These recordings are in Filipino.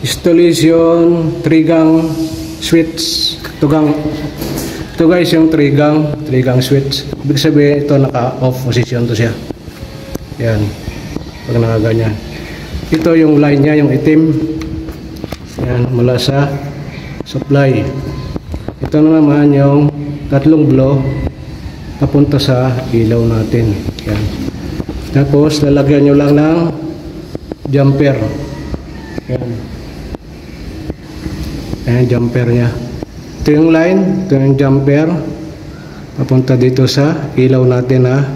installation trigang switch. Ito guys yung trigang switch. Ibig sabihin ito naka-off position to siya. Yan. Pag nakaganyan. Ito yung line niya, yung itim. Yan, mula sa supply. Ito na naman yung tatlong blow papunta sa ilaw natin. Yan. Tapos lalagyan nyo lang ng jumper. Yan. Ayan, jumper nya. Ito yung line, ito yung jumper papunta dito sa ilaw natin na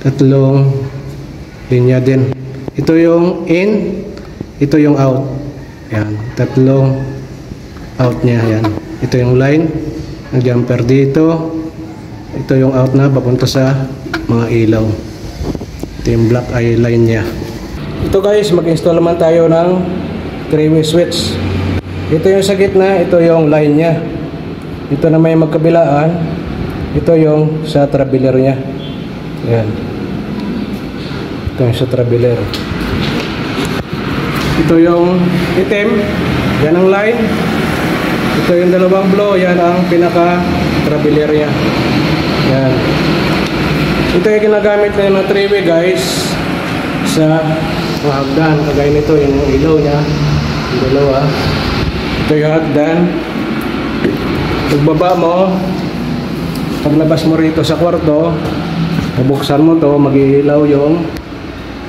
tatlong linya din. Ito yung in, ito yung out. Yan, tatlong out nya. Yan. Ito yung line ng jumper dito. Ito yung out na papunta sa mga ilaw. Ito yung black eye line nya. Ito guys, mag-install naman tayo ng 3-way switch. Ito yung sa gitna, ito yung line nya. Ito na may magkabilaan, ito yung sa traveler nya. Yan. Ito yung sa traveler. Ito yung itim, yan ang line. Ito yung dalawang blow, yan ang pinaka traveler nya. Yan. Ito yung ginagamit na yung 3-way guys sa mga hagdan. Kagaya nito yung ilaw nya, yung dalawa. Ito yung hagdan. Pagbaba mo, paglabas mo rito sa kwarto, bubuksan mo to, mag-iilaw yung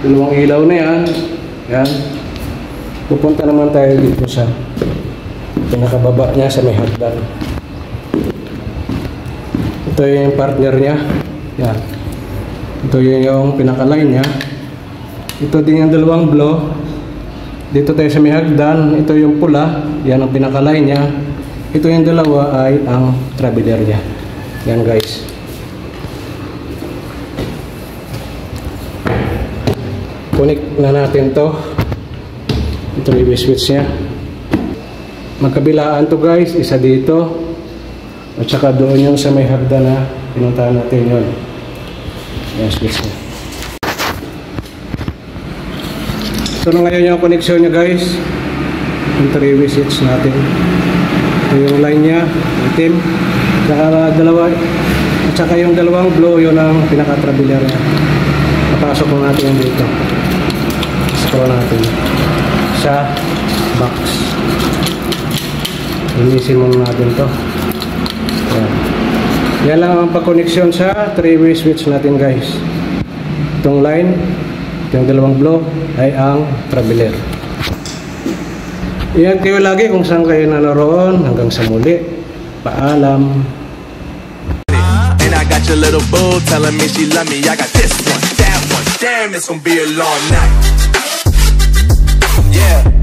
dalawang ilaw na yan. Yan. Pupunta naman tayo dito sa pinakababa nya sa may hagdan. Ito yung partner nya. Yan. Ito yung pinaka-line nya. Ito din yung dalawang blow. Dito tayo sa may hagdan. Ito yung pula. Yan ang pinaka-line nya. Ito yung dalawa ay ang traveler nya. Yan guys. Connect na natin to. Ito yung switch nya. Magkabilaan to guys. Isa dito. At saka doon yung sa may hagdan na pinuntahan natin yun. Yan switch nya. Ito na ngayon yung connection nya guys. Yung 3-way switch natin. Ito yung line nya, itim. At saka yung dalawang blow, yun ang pinaka-traveler nya. Napasok na natin yung dito. Scroll natin sa box. Linisin muna natin to. Yan. Yan lang ang pag-connection sa 3-way switch natin guys. Itong line, yung dalawang blow ay ang traveler. Iyan kayo lagi kung saan kayo naroon. Hanggang sa muli. Paalam. And I got your little boo telling me she love me. I got this one, that one. Damn, it's gonna be a long night. Yeah.